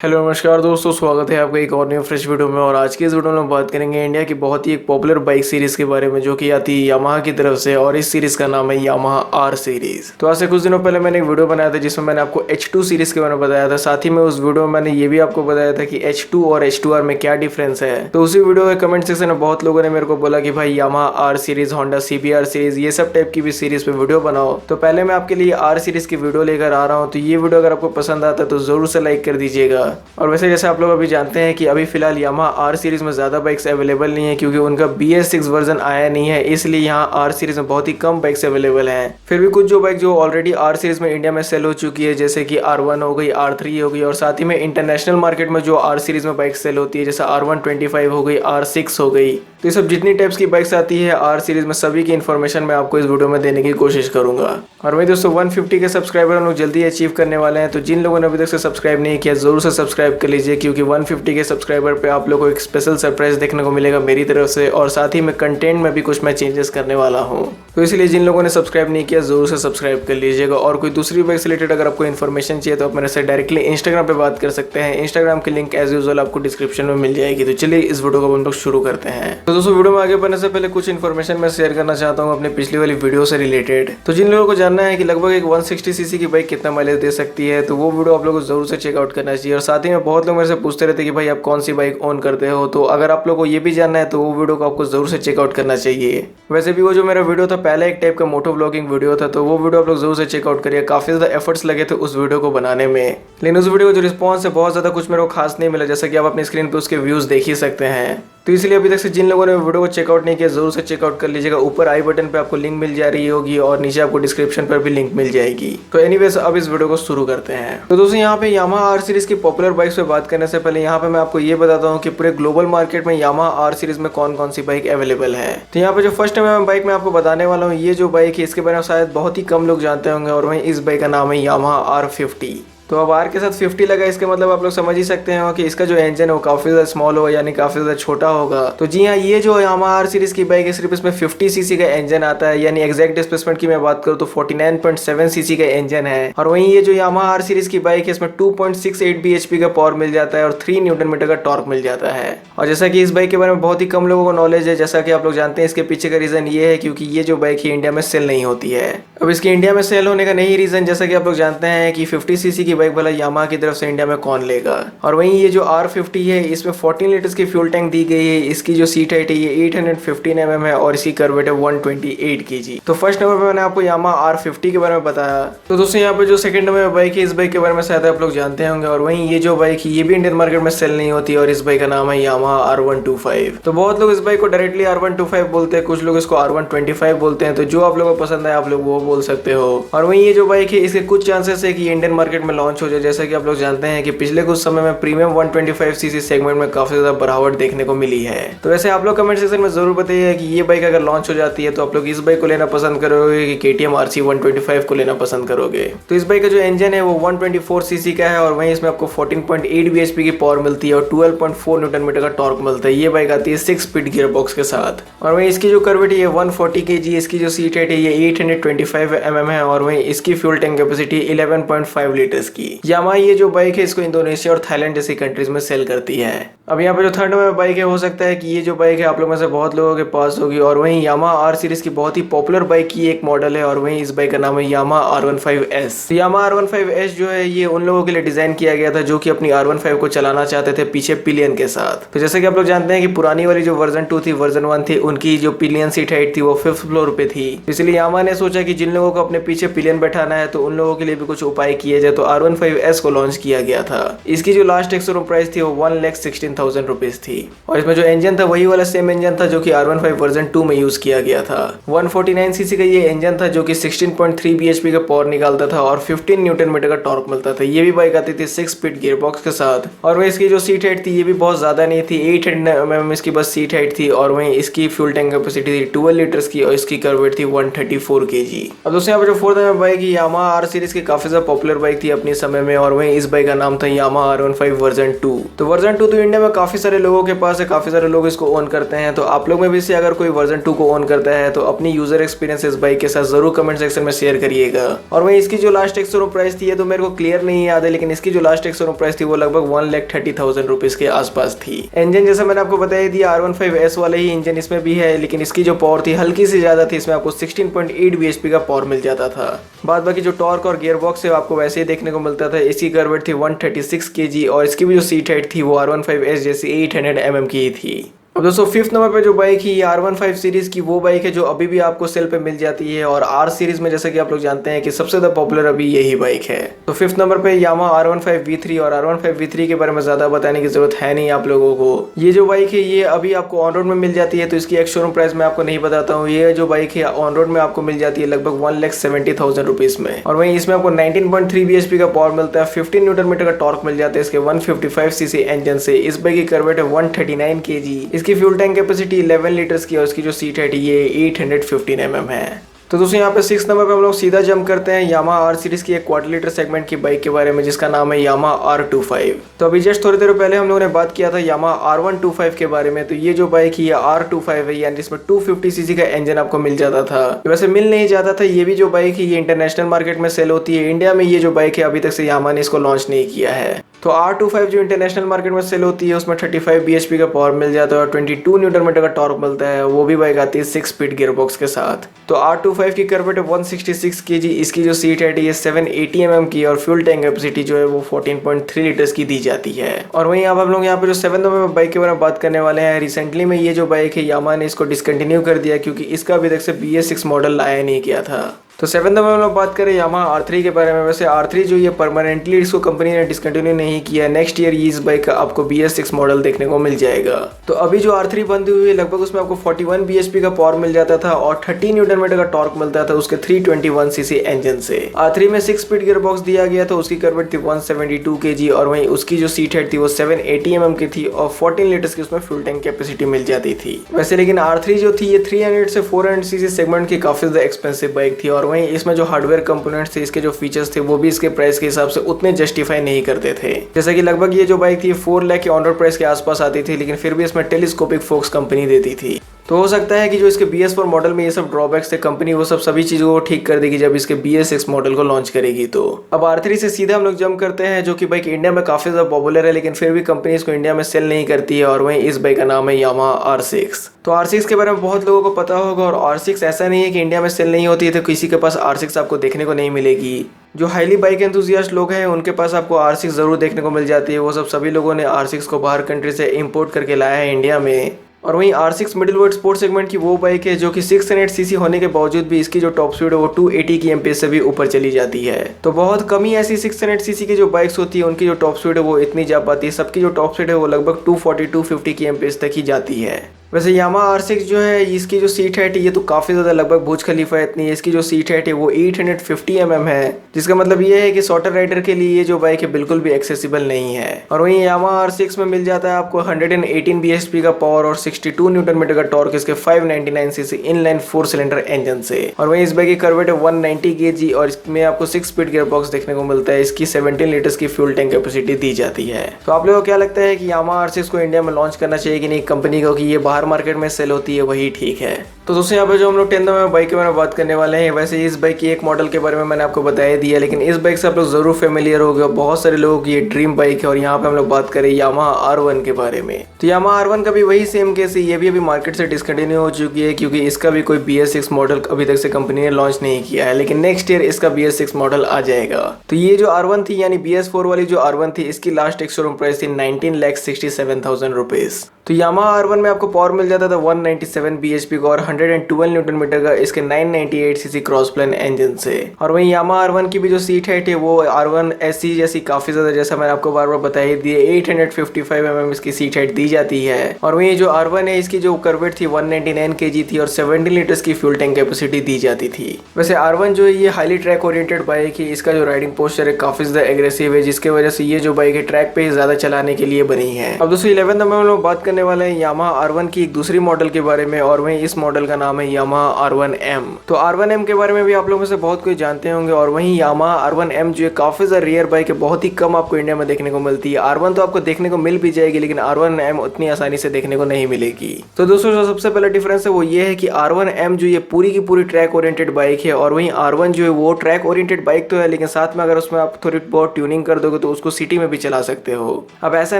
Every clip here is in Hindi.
हेलो नमस्कार दोस्तों, स्वागत है आपका एक और न्यू फ्रेश वीडियो में। और आज की इस वीडियो में हम बात करेंगे इंडिया की बहुत ही एक पॉपुलर बाइक सीरीज के बारे में जो कि आती है यामाहा की तरफ से, और इस सीरीज का नाम है यामाहा आर सीरीज। तो आज से कुछ दिनों पहले मैंने एक वीडियो बनाया था जिसमें मैंने आपको H2 सीरीज के बारे में बताया था। साथ ही में उस वीडियो में मैंने ये भी आपको बताया था कि H2 और H2R में क्या डिफरेंस है। तो उसी वीडियो के कमेंट सेक्शन में बहुत लोगों ने मेरे को बोला कि भाई Yamaha R series, Honda CBR series, ये सब टाइप की भी सीरीज पे वीडियो बनाओ। तो पहले मैं आपके लिए आर सीरीज की वीडियो लेकर आ रहा हूँ। तो ये वीडियो अगर आपको पसंद आता है तो जरूर से लाइक कर दीजिएगा। और वैसे जैसे आप लोग अभी जानते हैं कि अभी फिलहाल यामाहा आर सीरीज में ज्यादा बाइक्स अवेलेबल नहीं है क्योंकि उनका BS6 वर्जन आया नहीं है, इसलिए यहाँ आर सीरीज में बहुत ही कम बाइक्स अवेलेबल हैं। फिर भी कुछ जो बाइक जो ऑलरेडी आर सीरीज में इंडिया में सेल हो चुकी है, जैसे कि R1 हो गई, R3 हो गई, और साथ ही में इंटरनेशनल मार्केट में जो आर सीरीज में बाइक सेल होती है जैसे R125 हो गई, R6 हो गई। तो ये सब जितनी टाइप्स की बाइक्स आती है आर सीरीज में, सभी की इन्फॉर्मेशन मैं आपको इस वीडियो में देने की कोशिश करूंगा। और वही दोस्तों 150 के सब्सक्राइबर हम लोग जल्दी अचीव करने वाले हैं। तो जिन लोगों ने अभी तक से सब्सक्राइब नहीं किया जरूर से सब्सक्राइब कर लीजिए, क्योंकि 150 के सब्सक्राइबर पे आप लोगों को एक स्पेशल सरप्राइज देखने को मिलेगा मेरी तरफ से, और साथ ही में कंटेंट में भी कुछ मैं चेंजेस करने वाला हूँ। तो इसलिए जिन लोगों ने सब्सक्राइब नहीं किया जरूर से सब्सक्राइब कर लीजिएगा। और कोई दूसरी बाइक से रिलेटेड अगर आपको इन्फॉर्मेशन चाहिए तो आप मेरे से डायरेक्टली इंस्टाग्राम पे बात कर सकते हैं। इंस्टाग्राम की लिंक एज यूजुअल आपको डिस्क्रिप्शन में मिल जाएगी। तो चलिए इस वीडियो को हम लोग शुरू करते हैं। तो दोस्तों वीडियो में आगे बढ़ने से पहले कुछ इन्फॉर्मेशन मैं शेयर करना चाहता हूँ अपनी पिछली वाली वीडियो से रिलेटेड। तो जिन लोगों को जानना है कि लगभग एक 160 सीसी की बाइक कितना माइलेज दे सकती है, तो वो वीडियो आप लोगों को जरूर से चेकआउट करना चाहिए। और साथ ही में बहुत लोग मेरे से पूछते रहते कि भाई आप कौन सी बाइक ओन करते हो, तो अगर आप लोग को ये भी जानना है तो वो वीडियो को आपको जरूर से चेकआउट करना चाहिए। वैसे भी वो जो मेरा वीडियो था पहले एक टाइप का मोटो व्लॉगिंग वीडियो था, तो वो वीडियो आप लोग जरूर से चेकआउट करिए। काफी ज्यादा एफर्ट्स लगे थे उस वीडियो को बनाने में, लेकिन उस वीडियो का जो रिस्पॉन्स है बहुत ज्यादा कुछ मेरे को खास नहीं मिला, जैसा कि आप अपनी स्क्रीन पे उसके व्यूज देख ही सकते हैं। तो इसलिए अभी तक से जिन लोगों ने वीडियो को चेकआउट नहीं किया जरूर से चेकआउट कर लीजिएगा। ऊपर आई बटन पे आपको लिंक मिल जा रही होगी और नीचे आपको डिस्क्रिप्शन पर भी लिंक मिल जाएगी। तो एनीवेज अब इस वीडियो को शुरू करते हैं। तो दोस्तों यहाँ पे यामाहा आर सीरीज की पॉपुलर बाइक्स पे बात करने से पहले यहाँ पे मैं आपको ये बताता हूँ कि पूरे ग्लोबल मार्केट में यामाहा आर सीरीज में कौन कौन सी बाइक अवेलेबल है। तो यहाँ पे जो फर्स्ट मैं बाइक में आपको बताने वाला हूँ, ये जो बाइक है इसके बारे में शायद बहुत ही कम लोग जानते होंगे, और वहीं इस बाइक का नाम है यामाहा R50। तो अब आर के साथ 50 लगा, इसके मतलब आप लोग समझ ही सकते हैं कि इसका जो इंजन है वो काफी ज्यादा स्मॉल होगा, यानी काफी ज्यादा छोटा होगा। तो जी हाँ, ये जो यामाहा आर सीरीज की बाइक है सिर्फ इसमें 50 सीसी का इंजन आता है, यानी एग्जैक्ट डिस्प्लेसमेंट की मैं बात करूँ तो 49.7 सीसी का इंजन है। और वहीं ये जो यामाहा आर सीरीज की बाइक है इसमें 2.68 bhp का पावर मिल जाता है और 3 न्यूटन मीटर का टॉर्क मिल जाता है। और जैसा कि इस बाइक के बारे में बहुत ही कम लोगों को नॉलेज है, जैसा कि आप लोग जानते हैं, इसके पीछे का रीजन ये है क्योंकि ये जो बाइक है इंडिया में सेल नहीं होती है। अब इसके इंडिया में सेल होने का नहीं रीजन, जैसा कि आप लोग जानते हैं कि 50 सीसी की बाइक भला यामाहा की तरफ से इंडिया में कौन लेगा। और वहीं ये जो R50 है इसमें 14 लीटर्स की फ्यूल टैंक दी गई है। इसकी जो सीट हाइट है ये 815 mm है और इसकी करवेट है 128 kg। तो फर्स्ट नंबर पे मैंने आपको यामाहा R50 के बारे में बताया। तो दोस्तों यहाँ पे जो सेकंड नंबर में बाइक है, इस बाइक के बारे में शायद आप लोग जानते होंगे। और वहीं ये जो बाइक है ये भी इंडियन मार्केट में सेल नहीं होती, और इस बाइक का नाम है यामाहा R125। तो बहुत लोग इस बाइक को डायरेक्टली R125 बोलते हैं, कुछ लोग इसको R125 बोलते हैं। तो जो आप लोगों को पसंद है आप लोग वो बोल सकते हो। और वहीं ये जो बाइक है इसके कुछ चांसेस है कि इंडियन मार्केट में लॉन्च हो जाए। जैसा कि आप लोग जानते हैं कि पिछले कुछ समय में प्रीमियम 125 सीसी सेगमेंट में काफी ज्यादा बढ़ावट देखने को मिली है। तो वैसे आप लोग कमेंट सेक्शन में जरूर बताइए कि ये बाइक अगर लॉन्च हो जाती है तो आप लोग इस बाइक को लेना पसंद करोगे कि KTM RC 125 को लेना पसंद करोगे। तो इस बाइक का जो इंजन है वो 124 सीसी का है, और वहीं इसमें आपको 14.8 bhp की पावर मिलती है और 12.4 न्यूटन मीटर का टॉर्क मिलता है। ये बाइक आती है 6 स्पीड गियर बॉक्स के साथ। और वहीं इसकी जो करवेट है 140 kg, इसकी जो सीट हाइट है ये 825 mm है, और वहीं इसकी फ्यूल टैंक कैपेसिटी 11.5 लीटर्स की। यामाहा ये जो बाइक है इसको इंडोनेशिया और थाईलैंड जैसी कंट्रीज में सेल करती है। अब यहाँ पे जो थर्ड नंबर बाइक है हो सकता है कि ये जो बाइक है आप लोग में से बहुत लोगों के पास होगी, और वहीं यामाहा आर सीरीज की बहुत ही पॉपुलर बाइक की एक मॉडल है, और वहीं इस बाइक का नाम है यामाहा R15S। यामाहा R15S जो है ये उन लोगों के लिए डिजाइन किया गया था जो कि अपनी R15 को चलाना चाहते थे पीछे पिलियन के साथ। तो जैसे कि आप लोग जानते हैं कि पुरानी वाली जो वर्जन 2 थी, वर्जन 1 थी, उनकी जो पिलियन सीट हाइट थी वो 5th फ्लोर पे थी। इसलिए यामाहा ने सोचा कि जिन लोगों को अपने पीछे पिलियन बैठाना है तो उन लोगों के लिए भी कुछ उपाय किए जाए, तो R15S को लॉन्च किया गया था। इसकी जो लास्ट एक्सशोरूम प्राइस थी वो 1,16,000 रुपीज थी, और इसमें जो इंजन था वही वाला सेम इंजन था जो कि R15 वर्जन 2 में यूज किया गया था। 149 सीसी का ये इंजन था जो कि 16.3 bhp का पावर निकालता था और 15 न्यूटन मीटर का टॉर्क मिलता था। ये भी बाइक आती थी 6 स्पीड गियर बॉक्स के साथ, और वहीं इसकी जो सीट हाइट थी ये भी बहुत ज्यादा नहीं थी, 800 mm इसकी बस सीट हाइट थी। और वहीं इसकी फ्यूल टैंक कैपेसिटी थी 12 लीटर्स की, और इसकी करवेट थी 134 kg। अब दोस्तों यहाँ पे जो फोर्थ नंबर बाइक है यामाहा आर सीरीज की काफी ज्यादा पॉपुलर बाइक थी अपनी समय में, और वहीं इस बाइक का नाम था यामाहा R15 वर्जन 2। तो वर्जन 2 तो इंडिया में काफी सारे लोगों के पास है, काफी सारे लोग इसको ओन करते हैं। तो आप लोग में भी से अगर कोई वर्जन 2 को ओन करता है तो अपनी यूजर एक्सपीरियंस इस बाइक के साथ जरूर कमेंट सेक्शन में शेयर करिएगा। और वहीं इसकी जो लास्ट एक्स-शोरूम प्राइस थी, ये तो मेरे को क्लियर नहीं याद है, लेकिन इसकी जो लास्ट एक्स-शोरूम प्राइस थी वो लगभग 1,30,000 रुपीज के आसपास थी। इंजन जैसा मैंने आपको बताया दिया, R15S वाले ही इंजन इसमें भी है, लेकिन इसकी जो पावर थी हल्की सी ज्यादा थी, इसमें आपको 16.8 bhp का पावर मिल जाता था। बाद बाकी जो टॉर्क और गियर बॉक्स है आपको वैसे ही देखने को मिलता था। इसकी कर्वेट थी 136 kg और इसकी भी जो सीट हाइट थी वो R15S जैसी 800 mm की ही थी। अब दोस्तों फिफ्थ नंबर पे जो बाइक है ये R15 सीरीज की वो बाइक है जो अभी भी आपको सेल पे मिल जाती है, और R सीरीज में जैसा कि आप लोग जानते हैं कि सबसे ज्यादा पॉपुलर अभी यही बाइक है। तो फिफ्थ नंबर पे यामाहा R15 V3, और R15 V3 के बारे में ज्यादा बताने की जरूरत है नहीं आप लोगों को। ये जो बाइक है ये अभी आपको ऑन रोड में मिल जाती है, तो इसकी एक्स शोरूम प्राइस मैं आपको नहीं बताता हूँ। ये जो बाइक है ऑन रोड में आपको मिल जाती है लगभग 1,70,000 रुपीज में, और वहीं इसमें आपको 19.3 bhp का पावर मिलता है, 15 न्यूटन मीटर का टॉर्क मिल जाता है इसके 155 cc इंजन से। इस बाइक की कर्वेट है 139 kg, इसकी फ्यूल टैंक कैपेसिटी 11 लीटर्स की, और उसकी जो सीट है ये 815 mm है। तो दोस्तों यहाँ पे 6 नंबर पे हम लोग सीधा जंप करते हैं यामाहा R सीरीज की एक क्वार्टर लीटर सेगमेंट की बाइक के बारे में, जिसका नाम है यामाहा R25। तो अभी जस्ट थोड़ी देर पहले हम लोगों ने बात किया था यामाहा R125 के बारे में। तो ये जो बाइक है ये R25 है, यानी इसमें 250 cc का इंजन आपको मिल जाता था। वैसे मिल नहीं जाता था, ये भी जो बाइक है ये इंटरनेशनल मार्केट में सेल होती है। इंडिया में ये जो बाइक है अभी तक से यामाहा ने इसको लॉन्च नहीं किया है। तो R25 जो इंटरनेशनल मार्केट में सेल होती है उसमें 35 bhp का पावर मिल जाता है और 22 न्यूटन मीटर का टॉर्क मिलता है। वो भी बाइक आती है 6 स्पीड गियर बॉक्स के साथ। तो R25 की कर्वेट है 166 kg, इसकी जो सीट है ये 780 mm की, और फ्यूल टैंक कैपेसिटी जो है वो 14.3 लीटर्स की दी जाती है। और वहीं अब हम लोग यहाँ पे जो 7 नंबर में बाइक के बारे में बात करने वाले हैं, रिसेंटली में ये जो बाइक है यामाहा ने इसको डिसकंटिन्यू कर दिया क्योंकि इसका अभी तक से BS6 मॉडल लाया नहीं किया था। तो 7 नंबर में हम लोग बात करें यामाहा R3 के बारे में। वैसे R3 जो ये परमानेंटली इसको कंपनी ने डिसकंटिन्यू नहीं किया है, नेक्स्ट ईयर इस बाइक का आपको BS6 मॉडल देखने को मिल जाएगा। तो अभी जो R3 बंदी हुई है लगभग उसमें आपको 41 bhp का पावर मिल जाता था और 30 न्यूटन मीटर का टॉर्क मिलता था उसके 321 cc इंजन से। R3 में 6 स्पीड गियर बॉक्स दिया गया था, उसकी कर्वेट थी 172 kg, और वहीं उसकी जो सीट हाइट थी वो 780 mm की थी, और 14 लीटर्स की उसमें फ्यूल टैंक कैपेसिटी मिल जाती थी। वैसे लेकिन R3 जो थी ये 300 से 400 cc सेगमेंट की काफी ज्यादा एक्सपेंसिव बाइक थी, और वहीं इसमें जो हार्डवेयर कंपोनेंट्स थे, इसके जो फीचर्स थे वो भी इसके प्राइस के हिसाब से उतने जस्टिफाई नहीं करते थे। जैसा कि लगभग ये जो बाइक थी 4 लाख के ऑन रोड प्राइस के आसपास आती थी, लेकिन फिर भी इसमें टेलीस्कोपिक फोक्स कंपनी देती थी। तो हो सकता है कि जो इसके BS4 मॉडल में ये सब ड्रॉबैक्स थे, कंपनी वो सब सभी चीजों को ठीक कर देगी जब इसके BS6 मॉडल को लॉन्च करेगी। तो अब R3 से सीधा हम लोग जंप करते हैं, जो कि बाइक इंडिया में काफी ज्यादा पॉपुलर है, लेकिन फिर भी कंपनी इसको इंडिया में सेल नहीं करती है, और वहीं इस बाइक का नाम है यामाहा R6। तो R6 के बारे में बहुत लोगों को पता होगा, और R6 ऐसा नहीं है कि इंडिया में सेल नहीं होती है तो किसी के पास R6 आपको देखने को नहीं मिलेगी। जो हाईली बाइक एंथुसियास्ट लोग हैं उनके पास आपको R6 जरूर देखने को मिल जाती है। वो सब सभी लोगों ने R6 को बाहर कंट्री से इंपोर्ट करके लाया है इंडिया में। और वहीं R6 middle weight sport segment की वो बाइक है जो कि 600 cc होने के बावजूद भी इसकी जो टॉप स्पीड है वो 280 kmph से भी ऊपर चली जाती है। तो बहुत कम ही ऐसी 600 cc की जो बाइक्स होती है उनकी जो टॉप स्पीड है वो इतनी जा पाती है। सबकी जो टॉप स्पीड है वो लगभग 240-250 kmph तक ही जाती है। वैसे यामाहा R6 जो है इसकी जो सीट हाइट है ये तो काफी ज्यादा लगभग बुर्ज खलीफा इतनी है। इसकी जो सीट हाइट है वो 850 mm है, जिसका मतलब ये है कि शॉर्टर राइडर के लिए ये जो बाइक है बिल्कुल भी एक्सेसिबल नहीं है। और वहीं यामाहा R6 में मिल जाता है आपको 118 bhp का पावर और 62 न्यूटन मीटर का टॉर्क इसके 599 cc इनलाइन 4 सिलेंडर इंजन से। और वहीं इस बाइक की कर्वेट है 190 kg, और इसमें आपको 6 स्पीड गियर बॉक्स देखने को मिलता है। इसकी 17 लीटर्स की फ्यूल टैंक कैपेसिटी दी जाती है। तो आप लोगों को क्या लगता है कि यामाहा R6 को इंडिया में लॉन्च करना चाहिए कि नहीं कंपनी को, कि ये बाहर मार्केट में सेल होती है वही ठीक है? तो दोस्तों यहाँ पे जो हम लोग 10 नंबर बाइक के बारे में बात करने वाले हैं, वैसे इस बाइक की एक मॉडल के बारे में मैंने आपको बताया दिया, लेकिन इस बाइक से आप लोग जरूर फेमिलियर हो गए। बहुत सारे लोगों की ये ड्रीम बाइक है, और यहाँ पे हम लोग बात करें यामाहा R1 के बारे में। तो यामाहा R1 का भी वही सेम केस है, ये भी अभी मार्केट से डिसकंटिन्यू हो चुकी है क्योंकि इसका भी कोई BS6 मॉडल अभी तक से कंपनी ने लॉन्च नहीं किया है, लेकिन नेक्स्ट ईयर इसका BS6 मॉडल आ जाएगा। तो ये जो R1 थी यानी BS4 वाली जो R1 थी, इसकी लास्ट एक शोरूम प्राइस थी 19,67,000 रुपीज। तो यामाहा R1 में आपको पावर मिल जाता था 197 bhp का और 112 न्यूटन मीटर का इसके 998 cc क्रॉस प्लेन इंजन से। और वहीं यामाहा R1 की भी जो सीट हाइट है वो R1 SE जैसी काफी ज्यादा, जैसा मैंने आपको बार बार बताई दी, 855 mm इसकी सीट हाइट दी जाती है। और वहीं जो R1 है इसकी जो कर्वेट थी 199 kg थी और 70 लीटर्स की फ्यूल टैंक कैपेसिटी दी जाती थी। वैसे R1 जो है ये हाईली ट्रैक ओरिएंटेड बाइक है, इसका जो राइडिंग पोस्चर है काफी ज्यादा एग्रेसिव है, जिसकी वजह से ये जो बाइक है ट्रैक पे ज्यादा चलाने के लिए बनी है। अब दोस्तों 11 नंबर में हम लोग बात करने वाले हैं यामाहा R1 की की एक दूसरी मॉडल के बारे में, और वहीं इस मॉडल का नाम है यामाहा R1M। तो R1M के बारे में भी आप लोगों में से बहुत कोई जानते होंगे, और वहीं यामाहा R1M जो है काफी ज्यादा रेयर बाइक है, बहुत ही कम आपको इंडिया में देखने को मिलती है। R1 तो आपको देखने को मिल भी जाएगी, लेकिन R1M उतनी आसानी से देखने को नहीं मिलेगी। तो दोस्तों जो सबसे पहला डिफरेंस है वो ये है कि R1M जो ये पूरी की पूरी ट्रैक ओरिएंटेड बाइक है, और वहीं R1 जो है वो ट्रैक ओरिएंटेड बाइक तो है, लेकिन साथ में अगर उसमें आप थोड़ी बहुत ट्यूनिंग कर दोगे तो उसको सिटी में भी चला सकते हो। अब ऐसा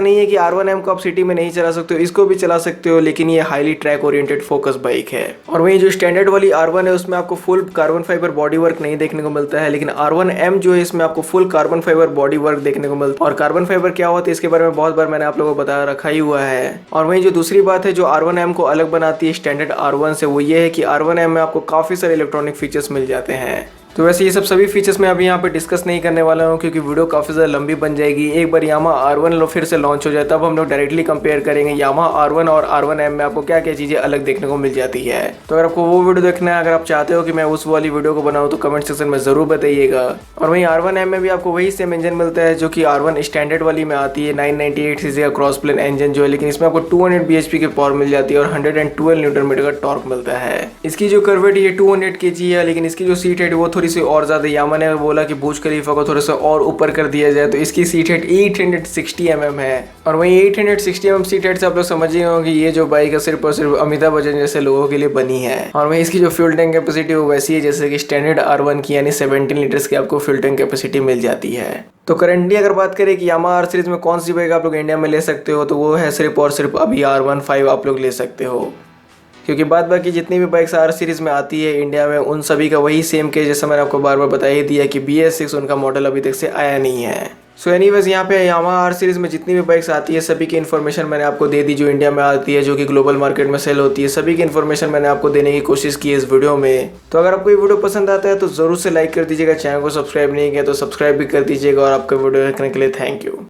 नहीं है कि R1M को आप सिटी में नहीं चला सकते हो, इसको भी चला सकते हो, लेकिन ये highly track oriented focus bike है। और वहीं जो स्टैंडर्ड वाली R1 है उसमें आपको full carbon fibre body work नहीं देखने को मिलता है, लेकिन R1M जो है इसमें आपको full carbon fibre body work देखने को मिलता है। और कार्बन फाइबर क्या होता है इसके बारे में बहुत बार मैंने आप लोगों को बता रखा ही हुआ है। और वहीं जो दूसरी बात है जो R1M को अलग बनाती है स्टैंडर्ड R1 से, वो ये है कि R1M में आपको काफी सारे इलेक्ट्रॉनिक फीचर्स मिल जाते हैं। तो वैसे ये सभी फीचर्स मैं अभी यहाँ पे डिस्कस नहीं करने वाला हूँ, क्योंकि वीडियो काफ़ी ज़्यादा लंबी बन जाएगी। एक बार यामाहा R1 फिर से लॉन्च हो जाए तब हम लोग डायरेक्टली कंपेयर करेंगे यामाहा R1 और R1M में आपको क्या क्या चीज़ें अलग देखने को मिल जाती है। तो अगर आपको वो वीडियो देखना है, अगर आप चाहते हो कि मैं उस वाली वीडियो को बनाऊँ तो कमेंट सेक्शन में ज़रूर बताइएगा। और वहीं R1M में भी आपको वही सेम इंजन मिलता है जो कि R1 स्टैंडर्ड वाली में आती है, 998 सीसी का क्रॉस प्लेन इंजन जो है, लेकिन इसमें आपको 200 bhp की पावर मिल जाती है और 112 न्यूटन मीटर का टॉर्क मिलता है। इसकी जो कर्वेट है 200 kg है, लेकिन इसकी जो सीट है वो थोड़ी सी और ज़्यादा, मैंने बोला कि बुर्ज खलीफा को थोड़ा सा और ऊपर कर दिया जाए, तो इसकी सीट हेड 860 mm है। और वहीं 860 mm सीट हेड से आप लोग समझ ही होंगे कि ये जो बाइक है सिर्फ और सिर्फ अमिताभ बच्चन जैसे लोगों के लिए बनी है। और वहीं इसकी जो फ्यूल टैंक कैपेसिटी वो वैसी है जैसे कि स्टैंडर्ड R1 की, यानी 17 लीटर्स की आपको फ्यूल टैंक कैपेसिटी मिल जाती है। तो करंटली अगर बात करें कि यामाहा R सीरीज में कौन सी बाइक आप लोग इंडिया में ले सकते हो, तो वो है सिर्फ और सिर्फ अभी R15 आप लोग ले सकते हो, क्योंकि बाद बाकी जितनी भी बाइक्स R सीरीज़ में आती है इंडिया में उन सभी का वही सेम केस, जैसा मैंने आपको बार बार बता ही दिया कि BS6 उनका मॉडल अभी तक से आया नहीं है। सो एनीवेज यहाँ पे यामाहा R सीरीज़ में जितनी भी बाइक्स आती है सभी की इन्फॉर्मेशन मैंने आपको दे दी, जो इंडिया में आती है, जो कि ग्लोबल मार्केट में सेल होती है, सभी की इन्फॉर्मेशन मैंने आपको देने की कोशिश की है इस वीडियो में। तो अगर आपको ये वीडियो पसंद आता है तो ज़रूर से लाइक कर दीजिएगा, चैनल को सब्सक्राइब नहीं किया तो सब्सक्राइब भी कर दीजिएगा, और आपका वीडियो देखने के लिए थैंक यू।